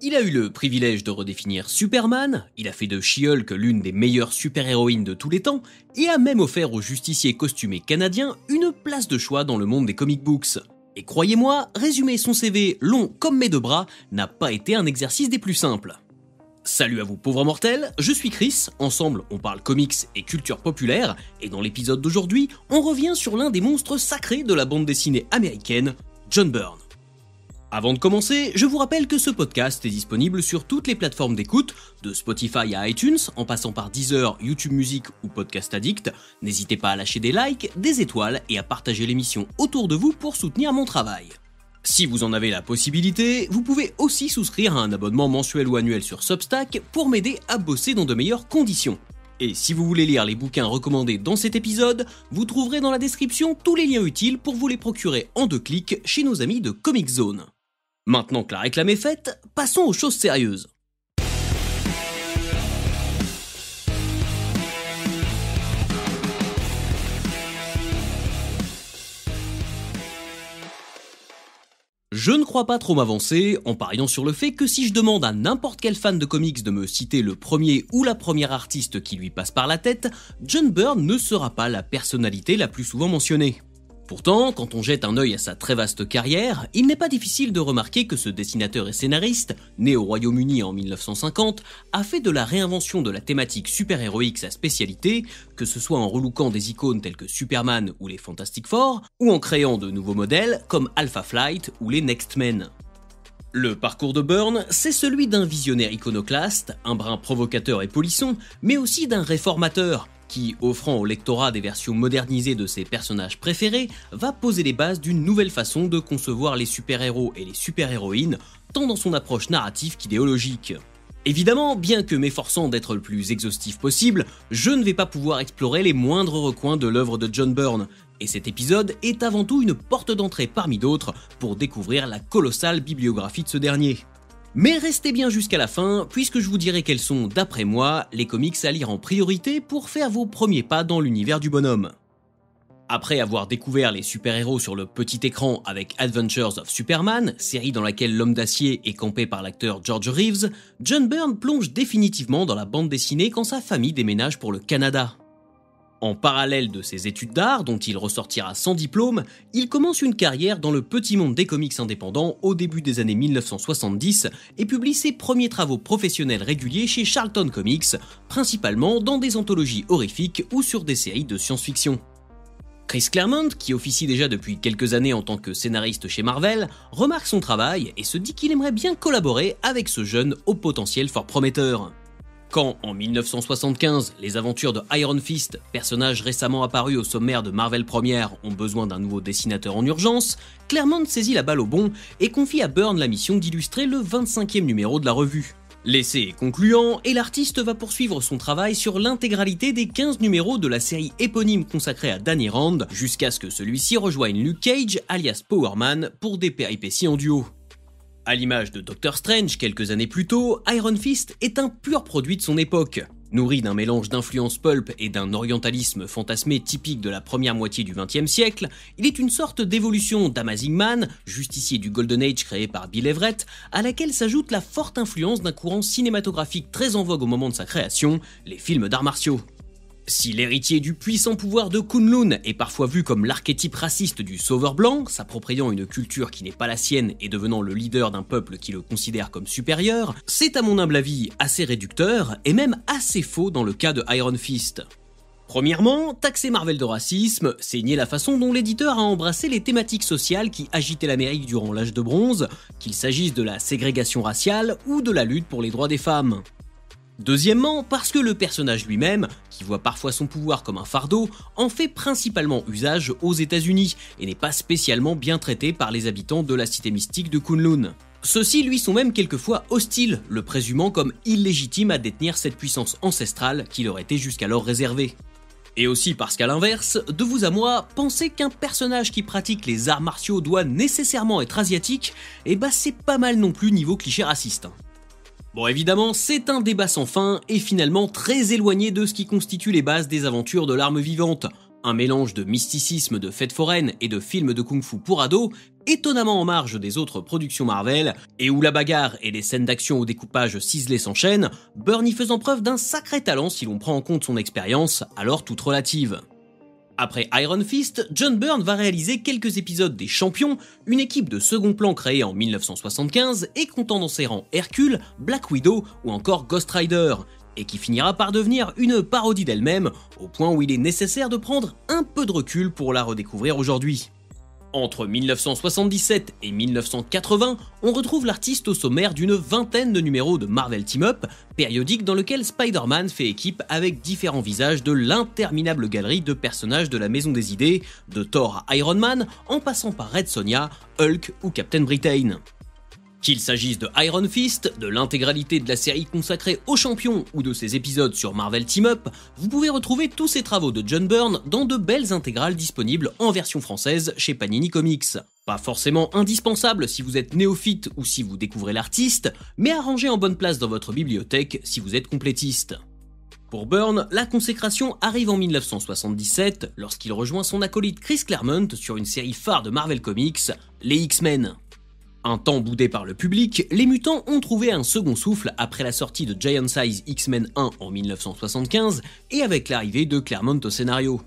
Il a eu le privilège de redéfinir Superman, il a fait de She-Hulk l'une des meilleures super-héroïnes de tous les temps, et a même offert aux justiciers costumés canadiens une place de choix dans le monde des comic books. Et croyez-moi, résumer son CV long comme mes deux bras n'a pas été un exercice des plus simples. Salut à vous pauvres mortels, je suis Chris, ensemble on parle comics et culture populaire, et dans l'épisode d'aujourd'hui, on revient sur l'un des monstres sacrés de la bande dessinée américaine, John Byrne. Avant de commencer, je vous rappelle que ce podcast est disponible sur toutes les plateformes d'écoute, de Spotify à iTunes, en passant par Deezer, YouTube Music ou Podcast Addict. N'hésitez pas à lâcher des likes, des étoiles et à partager l'émission autour de vous pour soutenir mon travail. Si vous en avez la possibilité, vous pouvez aussi souscrire à un abonnement mensuel ou annuel sur Substack pour m'aider à bosser dans de meilleures conditions. Et si vous voulez lire les bouquins recommandés dans cet épisode, vous trouverez dans la description tous les liens utiles pour vous les procurer en 2 clics chez nos amis de Comic Zone. Maintenant que la réclame est faite, passons aux choses sérieuses. Je ne crois pas trop m'avancer en pariant sur le fait que si je demande à n'importe quel fan de comics de me citer le premier ou la première artiste qui lui passe par la tête, John Byrne ne sera pas la personnalité la plus souvent mentionnée. Pourtant, quand on jette un œil à sa très vaste carrière, il n'est pas difficile de remarquer que ce dessinateur et scénariste, né au Royaume-Uni en 1950, a fait de la réinvention de la thématique super-héroïque sa spécialité, que ce soit en relookant des icônes telles que Superman ou les Fantastic Four, ou en créant de nouveaux modèles comme Alpha Flight ou les Next Men. Le parcours de Byrne, c'est celui d'un visionnaire iconoclaste, un brin provocateur et polisson, mais aussi d'un réformateur, qui, offrant au lectorat des versions modernisées de ses personnages préférés, va poser les bases d'une nouvelle façon de concevoir les super-héros et les super-héroïnes, tant dans son approche narrative qu'idéologique. Évidemment, bien que m'efforçant d'être le plus exhaustif possible, je ne vais pas pouvoir explorer les moindres recoins de l'œuvre de John Byrne, et cet épisode est avant tout une porte d'entrée parmi d'autres pour découvrir la colossale bibliographie de ce dernier. Mais restez bien jusqu'à la fin, puisque je vous dirai quels sont, d'après moi, les comics à lire en priorité pour faire vos premiers pas dans l'univers du bonhomme. Après avoir découvert les super-héros sur le petit écran avec Adventures of Superman, série dans laquelle l'homme d'acier est campé par l'acteur George Reeves, John Byrne plonge définitivement dans la bande dessinée quand sa famille déménage pour le Canada. En parallèle de ses études d'art, dont il ressortira sans diplôme, il commence une carrière dans le petit monde des comics indépendants au début des années 1970 et publie ses premiers travaux professionnels réguliers chez Charlton Comics, principalement dans des anthologies horrifiques ou sur des séries de science-fiction. Chris Claremont, qui officie déjà depuis quelques années en tant que scénariste chez Marvel, remarque son travail et se dit qu'il aimerait bien collaborer avec ce jeune au potentiel fort prometteur. Quand, en 1975, les aventures de Iron Fist, personnage récemment apparu au sommaire de Marvel Première, ont besoin d'un nouveau dessinateur en urgence, Claremont saisit la balle au bond et confie à Byrne la mission d'illustrer le 25e numéro de la revue. L'essai est concluant et l'artiste va poursuivre son travail sur l'intégralité des 15 numéros de la série éponyme consacrée à Danny Rand, jusqu'à ce que celui-ci rejoigne Luke Cage, alias Power Man, pour des péripéties en duo. À l'image de Doctor Strange quelques années plus tôt, Iron Fist est un pur produit de son époque. Nourri d'un mélange d'influence pulp et d'un orientalisme fantasmé typique de la première moitié du XXe siècle, il est une sorte d'évolution d'Amazing Man, justicier du Golden Age créé par Bill Everett, à laquelle s'ajoute la forte influence d'un courant cinématographique très en vogue au moment de sa création, les films d'arts martiaux. Si l'héritier du puissant pouvoir de Kunlun est parfois vu comme l'archétype raciste du sauveur blanc, s'appropriant une culture qui n'est pas la sienne et devenant le leader d'un peuple qui le considère comme supérieur, c'est à mon humble avis assez réducteur et même assez faux dans le cas de Iron Fist. Premièrement, taxer Marvel de racisme, c'est nier la façon dont l'éditeur a embrassé les thématiques sociales qui agitaient l'Amérique durant l'âge de bronze, qu'il s'agisse de la ségrégation raciale ou de la lutte pour les droits des femmes. Deuxièmement, parce que le personnage lui-même, qui voit parfois son pouvoir comme un fardeau, en fait principalement usage aux États-Unis et n'est pas spécialement bien traité par les habitants de la cité mystique de Kunlun. Ceux-ci lui sont même quelquefois hostiles, le présumant comme illégitime à détenir cette puissance ancestrale qui leur était jusqu'alors réservée. Et aussi parce qu'à l'inverse, de vous à moi, penser qu'un personnage qui pratique les arts martiaux doit nécessairement être asiatique, c'est pas mal non plus niveau cliché raciste. Bon, évidemment, c'est un débat sans fin et finalement très éloigné de ce qui constitue les bases des aventures de l'arme vivante. Un mélange de mysticisme de fêtes foraines et de films de kung-fu pour ados, étonnamment en marge des autres productions Marvel, et où la bagarre et les scènes d'action au découpage ciselé s'enchaînent, Byrne y faisant preuve d'un sacré talent si l'on prend en compte son expérience, alors toute relative. Après Iron Fist, John Byrne va réaliser quelques épisodes des Champions, une équipe de second plan créée en 1975 et comptant dans ses rangs Hercule, Black Widow ou encore Ghost Rider, et qui finira par devenir une parodie d'elle-même, au point où il est nécessaire de prendre un peu de recul pour la redécouvrir aujourd'hui. Entre 1977 et 1980, on retrouve l'artiste au sommaire d'une vingtaine de numéros de Marvel Team Up, périodique dans lequel Spider-Man fait équipe avec différents visages de l'interminable galerie de personnages de la Maison des Idées, de Thor à Iron Man, en passant par Red Sonja, Hulk ou Captain Britain. Qu'il s'agisse de Iron Fist, de l'intégralité de la série consacrée aux champions ou de ses épisodes sur Marvel Team Up, vous pouvez retrouver tous ces travaux de John Byrne dans de belles intégrales disponibles en version française chez Panini Comics. Pas forcément indispensable si vous êtes néophyte ou si vous découvrez l'artiste, mais à ranger en bonne place dans votre bibliothèque si vous êtes complétiste. Pour Byrne, la consécration arrive en 1977 lorsqu'il rejoint son acolyte Chris Claremont sur une série phare de Marvel Comics, les X-Men. Un temps boudé par le public, les mutants ont trouvé un second souffle après la sortie de Giant Size X-Men 1 en 1975 et avec l'arrivée de Claremont au scénario.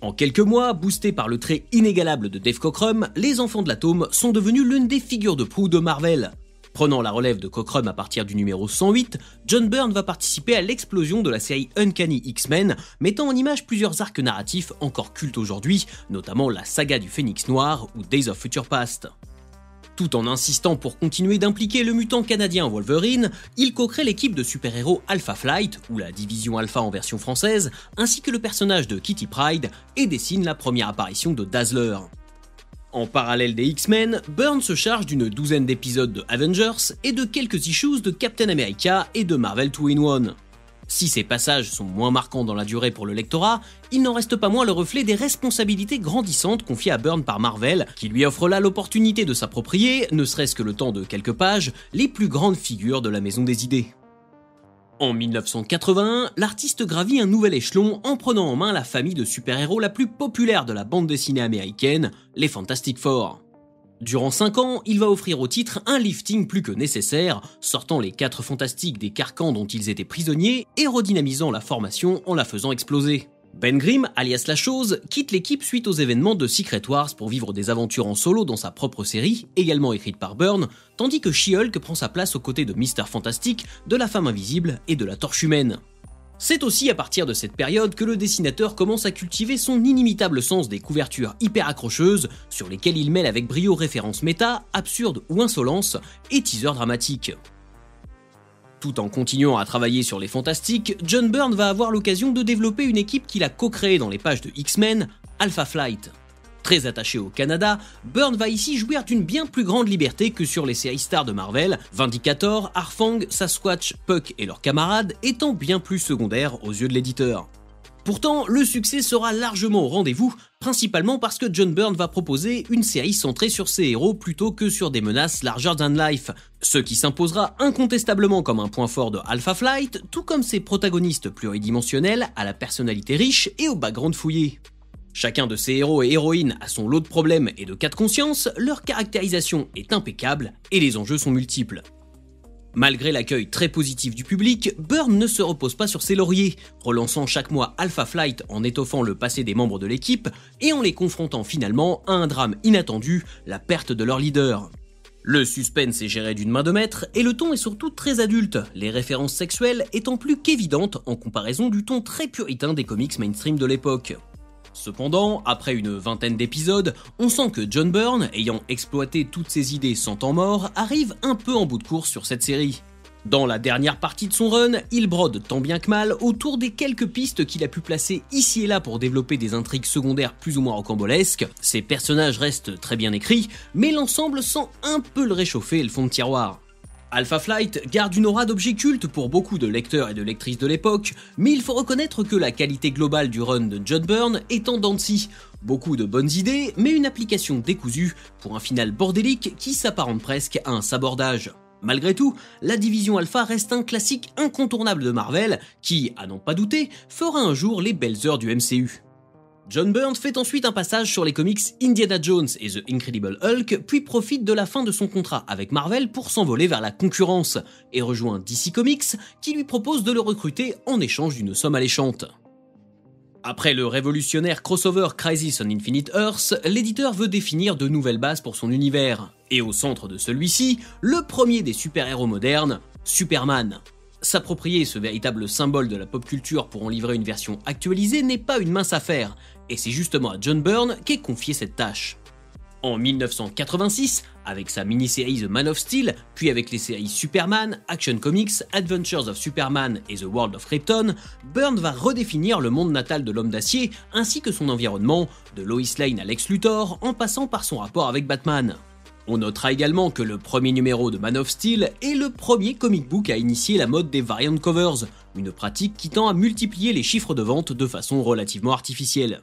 En quelques mois, boostés par le trait inégalable de Dave Cockrum, les Enfants de l'Atome sont devenus l'une des figures de proue de Marvel. Prenant la relève de Cockrum à partir du numéro 108, John Byrne va participer à l'explosion de la série Uncanny X-Men, mettant en image plusieurs arcs narratifs encore cultes aujourd'hui, notamment la saga du Phénix Noir ou Days of Future Past. Tout en insistant pour continuer d'impliquer le mutant canadien Wolverine, il co-crée l'équipe de super-héros Alpha Flight, ou la division Alpha en version française, ainsi que le personnage de Kitty Pryde, et dessine la première apparition de Dazzler. En parallèle des X-Men, Byrne se charge d'une douzaine d'épisodes de Avengers et de quelques issues de Captain America et de Marvel 2-in-1. Si ces passages sont moins marquants dans la durée pour le lectorat, il n'en reste pas moins le reflet des responsabilités grandissantes confiées à Byrne par Marvel, qui lui offre là l'opportunité de s'approprier, ne serait-ce que le temps de quelques pages, les plus grandes figures de la Maison des Idées. En 1981, l'artiste gravit un nouvel échelon en prenant en main la famille de super-héros la plus populaire de la bande dessinée américaine, les Fantastic Four. Durant 5 ans, il va offrir au titre un lifting plus que nécessaire, sortant les 4 fantastiques des carcans dont ils étaient prisonniers et redynamisant la formation en la faisant exploser. Ben Grimm, alias La Chose, quitte l'équipe suite aux événements de Secret Wars pour vivre des aventures en solo dans sa propre série, également écrite par Byrne, tandis que She-Hulk prend sa place aux côtés de Mr. Fantastic, de la Femme Invisible et de la Torche Humaine. C'est aussi à partir de cette période que le dessinateur commence à cultiver son inimitable sens des couvertures hyper accrocheuses, sur lesquelles il mêle avec brio références méta, absurdes ou insolence, et teasers dramatiques. Tout en continuant à travailler sur les Fantastiques, John Byrne va avoir l'occasion de développer une équipe qu'il a co-créée dans les pages de X-Men, Alpha Flight. Très attaché au Canada, Byrne va ici jouir d'une bien plus grande liberté que sur les séries stars de Marvel, Vindicator, Harfang, Sasquatch, Puck et leurs camarades étant bien plus secondaires aux yeux de l'éditeur. Pourtant, le succès sera largement au rendez-vous, principalement parce que John Byrne va proposer une série centrée sur ses héros plutôt que sur des menaces larger than life, ce qui s'imposera incontestablement comme un point fort de Alpha Flight, tout comme ses protagonistes pluridimensionnels à la personnalité riche et au background fouillé. Chacun de ces héros et héroïnes a son lot de problèmes et de cas de conscience, leur caractérisation est impeccable et les enjeux sont multiples. Malgré l'accueil très positif du public, Byrne ne se repose pas sur ses lauriers, relançant chaque mois Alpha Flight en étoffant le passé des membres de l'équipe et en les confrontant finalement à un drame inattendu, la perte de leur leader. Le suspense est géré d'une main de maître et le ton est surtout très adulte, les références sexuelles étant plus qu'évidentes en comparaison du ton très puritain des comics mainstream de l'époque. Cependant, après une vingtaine d'épisodes, on sent que John Byrne, ayant exploité toutes ses idées sans temps mort, arrive un peu en bout de course sur cette série. Dans la dernière partie de son run, il brode tant bien que mal autour des quelques pistes qu'il a pu placer ici et là pour développer des intrigues secondaires plus ou moins rocambolesques. Ses personnages restent très bien écrits, mais l'ensemble sent un peu le réchauffer et le fond de tiroir. Alpha Flight garde une aura d'objet culte pour beaucoup de lecteurs et de lectrices de l'époque, mais il faut reconnaître que la qualité globale du run de John Byrne est en dents de scie. Beaucoup de bonnes idées, mais une application décousue pour un final bordélique qui s'apparente presque à un sabordage. Malgré tout, la division Alpha reste un classique incontournable de Marvel qui, à n'en pas douter, fera un jour les belles heures du MCU. John Byrne fait ensuite un passage sur les comics Indiana Jones et The Incredible Hulk, puis profite de la fin de son contrat avec Marvel pour s'envoler vers la concurrence, et rejoint DC Comics qui lui propose de le recruter en échange d'une somme alléchante. Après le révolutionnaire crossover Crisis on Infinite Earths, l'éditeur veut définir de nouvelles bases pour son univers, et au centre de celui-ci, le premier des super-héros modernes, Superman. S'approprier ce véritable symbole de la pop culture pour en livrer une version actualisée n'est pas une mince affaire, et c'est justement à John Byrne qu'est confiée cette tâche. En 1986, avec sa mini-série The Man of Steel, puis avec les séries Superman, Action Comics, Adventures of Superman et The World of Krypton, Byrne va redéfinir le monde natal de l'homme d'acier ainsi que son environnement, de Lois Lane à Lex Luthor, en passant par son rapport avec Batman. On notera également que le premier numéro de Man of Steel est le premier comic book à initier la mode des variant covers, une pratique qui tend à multiplier les chiffres de vente de façon relativement artificielle.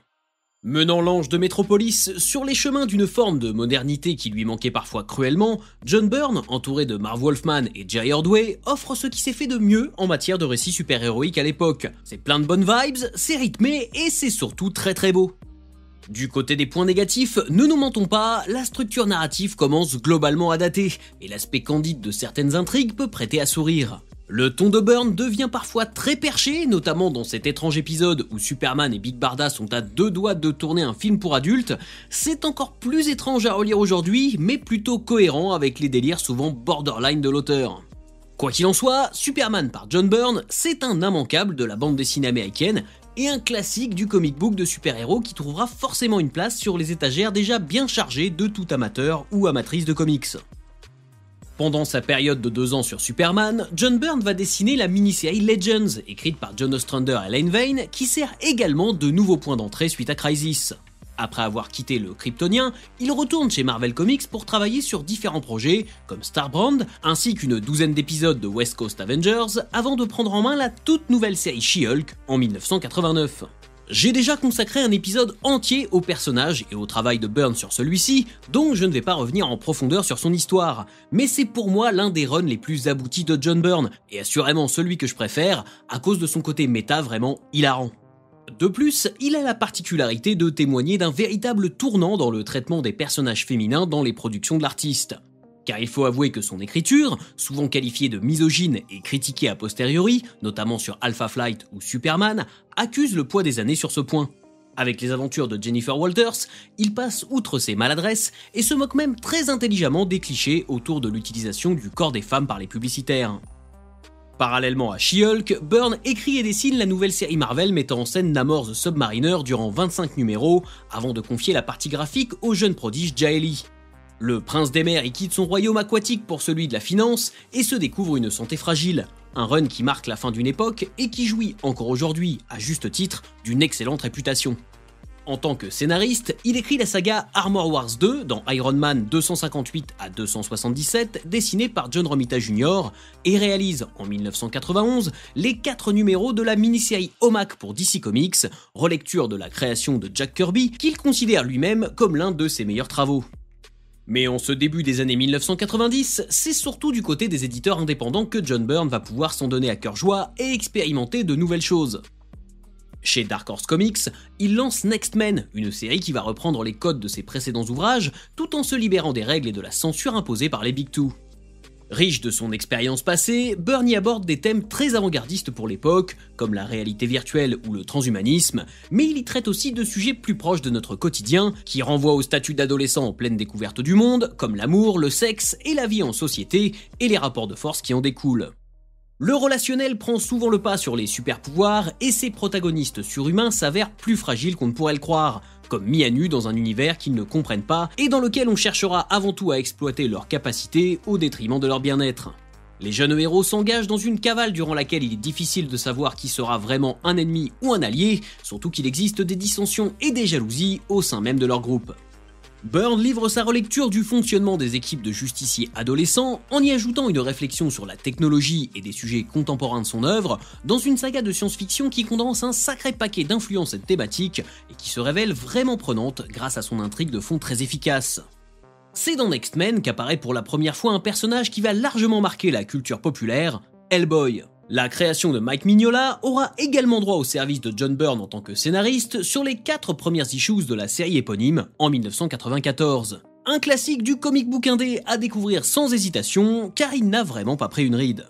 Menant l'ange de Metropolis sur les chemins d'une forme de modernité qui lui manquait parfois cruellement, John Byrne, entouré de Marv Wolfman et Jerry Ordway, offre ce qui s'est fait de mieux en matière de récits super-héroïques à l'époque. C'est plein de bonnes vibes, c'est rythmé et c'est surtout très très beau. Du côté des points négatifs, ne nous mentons pas, la structure narrative commence globalement à dater, et l'aspect candide de certaines intrigues peut prêter à sourire. Le ton de Byrne devient parfois très perché, notamment dans cet étrange épisode où Superman et Big Barda sont à 2 doigts de tourner un film pour adultes. C'est encore plus étrange à relire aujourd'hui, mais plutôt cohérent avec les délires souvent borderline de l'auteur. Quoi qu'il en soit, Superman par John Byrne, c'est un immanquable de la bande dessinée américaine, et un classique du comic book de super-héros qui trouvera forcément une place sur les étagères déjà bien chargées de tout amateur ou amatrice de comics. Pendant sa période de 2 ans sur Superman, John Byrne va dessiner la mini-série Legends, écrite par John Ostrander et Len Wein, qui sert également de nouveau point d'entrée suite à Crisis. Après avoir quitté le Kryptonien, il retourne chez Marvel Comics pour travailler sur différents projets, comme Starbrand, ainsi qu'une douzaine d'épisodes de West Coast Avengers, avant de prendre en main la toute nouvelle série She-Hulk en 1989. J'ai déjà consacré un épisode entier au personnage et au travail de Byrne sur celui-ci, donc je ne vais pas revenir en profondeur sur son histoire, mais c'est pour moi l'un des runs les plus aboutis de John Byrne, et assurément celui que je préfère, à cause de son côté méta vraiment hilarant. De plus, il a la particularité de témoigner d'un véritable tournant dans le traitement des personnages féminins dans les productions de l'artiste. Car il faut avouer que son écriture, souvent qualifiée de misogyne et critiquée a posteriori, notamment sur Alpha Flight ou Superman, accuse le poids des années sur ce point. Avec les aventures de Jennifer Walters, il passe outre ses maladresses et se moque même très intelligemment des clichés autour de l'utilisation du corps des femmes par les publicitaires. Parallèlement à She-Hulk, Byrne écrit et dessine la nouvelle série Marvel mettant en scène Namor the Submariner durant 25 numéros, avant de confier la partie graphique au jeune prodige Jaeli. Le prince des mers y quitte son royaume aquatique pour celui de la finance et se découvre une santé fragile. Un run qui marque la fin d'une époque et qui jouit encore aujourd'hui, à juste titre, d'une excellente réputation. En tant que scénariste, il écrit la saga Armor Wars 2 dans Iron Man 258 à 277, dessinée par John Romita Jr., et réalise en 1991 les 4 numéros de la mini-série OMAC pour DC Comics, relecture de la création de Jack Kirby qu'il considère lui-même comme l'un de ses meilleurs travaux. Mais en ce début des années 1990, c'est surtout du côté des éditeurs indépendants que John Byrne va pouvoir s'en donner à cœur joie et expérimenter de nouvelles choses. Chez Dark Horse Comics, il lance Next Men, une série qui va reprendre les codes de ses précédents ouvrages, tout en se libérant des règles et de la censure imposée par les Big Two. Riche de son expérience passée, Byrne y aborde des thèmes très avant-gardistes pour l'époque, comme la réalité virtuelle ou le transhumanisme, mais il y traite aussi de sujets plus proches de notre quotidien, qui renvoient au statut d'adolescent en pleine découverte du monde, comme l'amour, le sexe et la vie en société, et les rapports de force qui en découlent. Le relationnel prend souvent le pas sur les super-pouvoirs et ses protagonistes surhumains s'avèrent plus fragiles qu'on ne pourrait le croire, comme mis à nu dans un univers qu'ils ne comprennent pas et dans lequel on cherchera avant tout à exploiter leurs capacités au détriment de leur bien-être. Les jeunes héros s'engagent dans une cavale durant laquelle il est difficile de savoir qui sera vraiment un ennemi ou un allié, surtout qu'il existe des dissensions et des jalousies au sein même de leur groupe. Byrne livre sa relecture du fonctionnement des équipes de justiciers adolescents en y ajoutant une réflexion sur la technologie et des sujets contemporains de son œuvre dans une saga de science-fiction qui condense un sacré paquet d'influences thématiques et qui se révèle vraiment prenante grâce à son intrigue de fond très efficace. C'est dans Next Men qu'apparaît pour la première fois un personnage qui va largement marquer la culture populaire, Hellboy. La création de Mike Mignola aura également droit au service de John Byrne en tant que scénariste sur les 4 premières issues de la série éponyme en 1994. Un classique du comic book indé à découvrir sans hésitation, car il n'a vraiment pas pris une ride.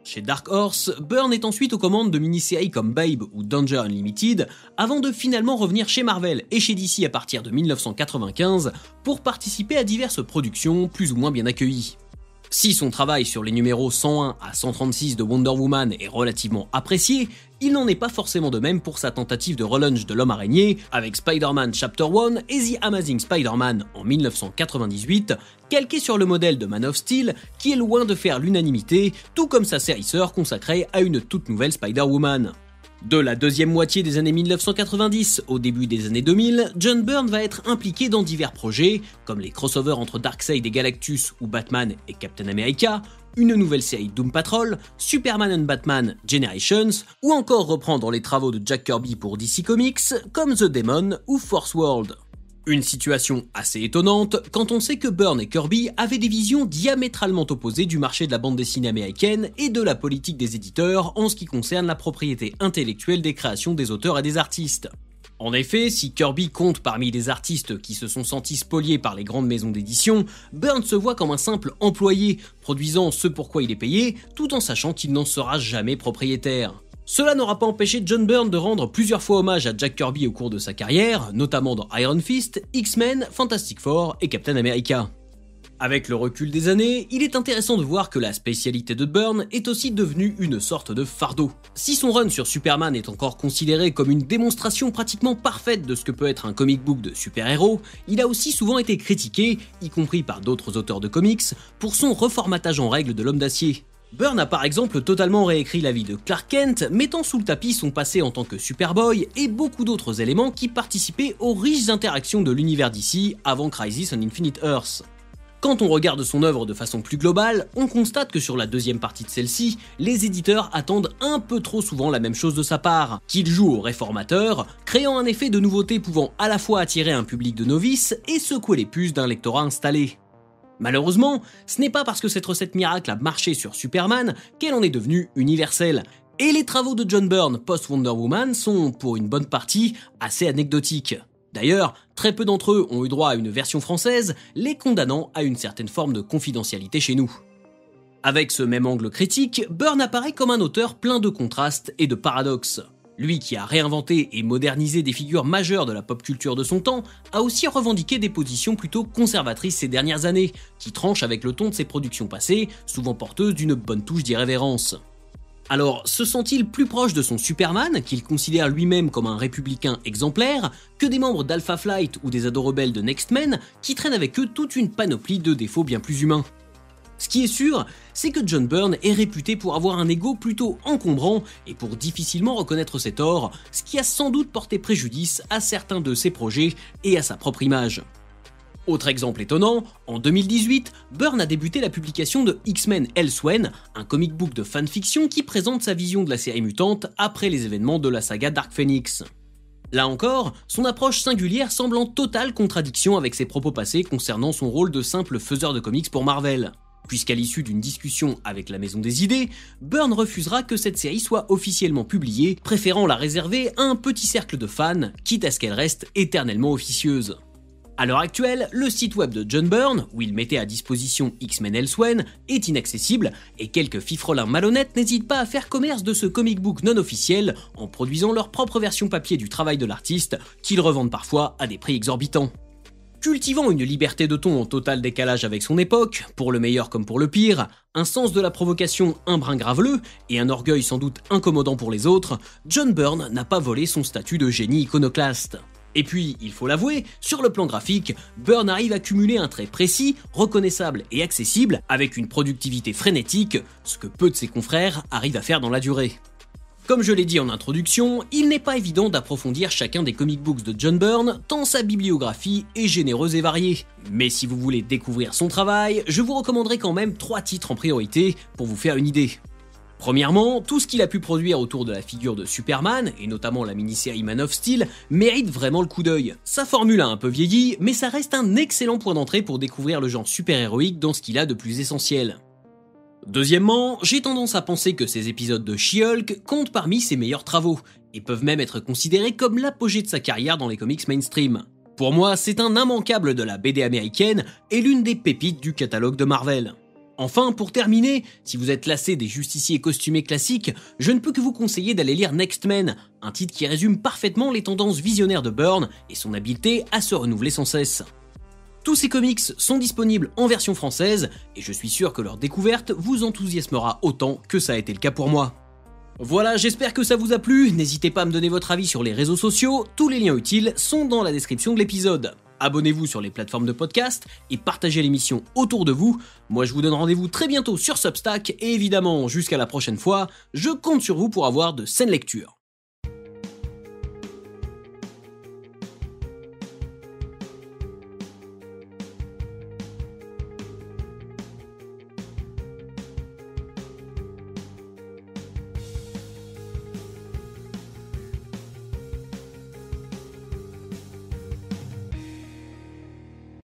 Chez Dark Horse, Byrne est ensuite aux commandes de mini-séries comme Babe ou Danger Unlimited, avant de finalement revenir chez Marvel et chez DC à partir de 1995 pour participer à diverses productions plus ou moins bien accueillies. Si son travail sur les numéros 101 à 136 de Wonder Woman est relativement apprécié, il n'en est pas forcément de même pour sa tentative de relaunch de l'Homme Araignée avec Spider-Man Chapter 1 et The Amazing Spider-Man en 1998, calqué sur le modèle de Man of Steel qui est loin de faire l'unanimité, tout comme sa série sœur consacrée à une toute nouvelle Spider-Woman. De la deuxième moitié des années 1990 au début des années 2000, John Byrne va être impliqué dans divers projets, comme les crossovers entre Darkseid et Galactus ou Batman et Captain America, une nouvelle série Doom Patrol, Superman and Batman Generations, ou encore reprendre les travaux de Jack Kirby pour DC Comics, comme The Demon ou Force World. Une situation assez étonnante quand on sait que Byrne et Kirby avaient des visions diamétralement opposées du marché de la bande dessinée américaine et de la politique des éditeurs en ce qui concerne la propriété intellectuelle des créations des auteurs et des artistes. En effet, si Kirby compte parmi les artistes qui se sont sentis spoliés par les grandes maisons d'édition, Byrne se voit comme un simple employé, produisant ce pour quoi il est payé, tout en sachant qu'il n'en sera jamais propriétaire. Cela n'aura pas empêché John Byrne de rendre plusieurs fois hommage à Jack Kirby au cours de sa carrière, notamment dans Iron Fist, X-Men, Fantastic Four et Captain America. Avec le recul des années, il est intéressant de voir que la spécialité de Byrne est aussi devenue une sorte de fardeau. Si son run sur Superman est encore considéré comme une démonstration pratiquement parfaite de ce que peut être un comic book de super-héros, il a aussi souvent été critiqué, y compris par d'autres auteurs de comics, pour son reformatage en règle de l'Homme d'Acier. Byrne a par exemple totalement réécrit la vie de Clark Kent, mettant sous le tapis son passé en tant que Superboy et beaucoup d'autres éléments qui participaient aux riches interactions de l'univers DC avant Crisis on Infinite Earths. Quand on regarde son œuvre de façon plus globale, on constate que sur la deuxième partie de celle-ci, les éditeurs attendent un peu trop souvent la même chose de sa part, qu'il joue au réformateur, créant un effet de nouveauté pouvant à la fois attirer un public de novices et secouer les puces d'un lectorat installé. Malheureusement, ce n'est pas parce que cette recette miracle a marché sur Superman qu'elle en est devenue universelle, et les travaux de John Byrne post-Wonder Woman sont, pour une bonne partie, assez anecdotiques. D'ailleurs, très peu d'entre eux ont eu droit à une version française, les condamnant à une certaine forme de confidentialité chez nous. Avec ce même angle critique, Byrne apparaît comme un auteur plein de contrastes et de paradoxes. Lui qui a réinventé et modernisé des figures majeures de la pop culture de son temps, a aussi revendiqué des positions plutôt conservatrices ces dernières années, qui tranchent avec le ton de ses productions passées, souvent porteuses d'une bonne touche d'irrévérence. Alors, se sent-il plus proche de son Superman, qu'il considère lui-même comme un républicain exemplaire, que des membres d'Alpha Flight ou des ados rebelles de Next Men, qui traînent avec eux toute une panoplie de défauts bien plus humains? Ce qui est sûr, c'est que John Byrne est réputé pour avoir un ego plutôt encombrant et pour difficilement reconnaître ses torts, ce qui a sans doute porté préjudice à certains de ses projets et à sa propre image. Autre exemple étonnant, en 2018, Byrne a débuté la publication de X-Men Elsewhere, un comic book de fanfiction qui présente sa vision de la série mutante après les événements de la saga Dark Phoenix. Là encore, son approche singulière semble en totale contradiction avec ses propos passés concernant son rôle de simple faiseur de comics pour Marvel. Puisqu'à l'issue d'une discussion avec la Maison des Idées, Byrne refusera que cette série soit officiellement publiée, préférant la réserver à un petit cercle de fans, quitte à ce qu'elle reste éternellement officieuse. À l'heure actuelle, le site web de John Byrne, où il mettait à disposition X-Men Elsewhere, est inaccessible, et quelques fifrelins malhonnêtes n'hésitent pas à faire commerce de ce comic book non officiel en produisant leur propre version papier du travail de l'artiste, qu'ils revendent parfois à des prix exorbitants. Cultivant une liberté de ton en total décalage avec son époque, pour le meilleur comme pour le pire, un sens de la provocation un brin graveleux et un orgueil sans doute incommodant pour les autres, John Byrne n'a pas volé son statut de génie iconoclaste. Et puis, il faut l'avouer, sur le plan graphique, Byrne arrive à cumuler un trait précis, reconnaissable et accessible, avec une productivité frénétique, ce que peu de ses confrères arrivent à faire dans la durée. Comme je l'ai dit en introduction, il n'est pas évident d'approfondir chacun des comic books de John Byrne, tant sa bibliographie est généreuse et variée. Mais si vous voulez découvrir son travail, je vous recommanderai quand même 3 titres en priorité pour vous faire une idée. Premièrement, tout ce qu'il a pu produire autour de la figure de Superman, et notamment la mini-série Man of Steel, mérite vraiment le coup d'œil. Sa formule a un peu vieilli, mais ça reste un excellent point d'entrée pour découvrir le genre super-héroïque dans ce qu'il a de plus essentiel. Deuxièmement, j'ai tendance à penser que ces épisodes de She-Hulk comptent parmi ses meilleurs travaux, et peuvent même être considérés comme l'apogée de sa carrière dans les comics mainstream. Pour moi, c'est un immanquable de la BD américaine et l'une des pépites du catalogue de Marvel. Enfin, pour terminer, si vous êtes lassé des justiciers costumés classiques, je ne peux que vous conseiller d'aller lire Next Men, un titre qui résume parfaitement les tendances visionnaires de Byrne et son habileté à se renouveler sans cesse. Tous ces comics sont disponibles en version française, et je suis sûr que leur découverte vous enthousiasmera autant que ça a été le cas pour moi. Voilà, j'espère que ça vous a plu, n'hésitez pas à me donner votre avis sur les réseaux sociaux, tous les liens utiles sont dans la description de l'épisode. Abonnez-vous sur les plateformes de podcast et partagez l'émission autour de vous. Moi je vous donne rendez-vous très bientôt sur Substack et évidemment jusqu'à la prochaine fois, je compte sur vous pour avoir de saines lectures.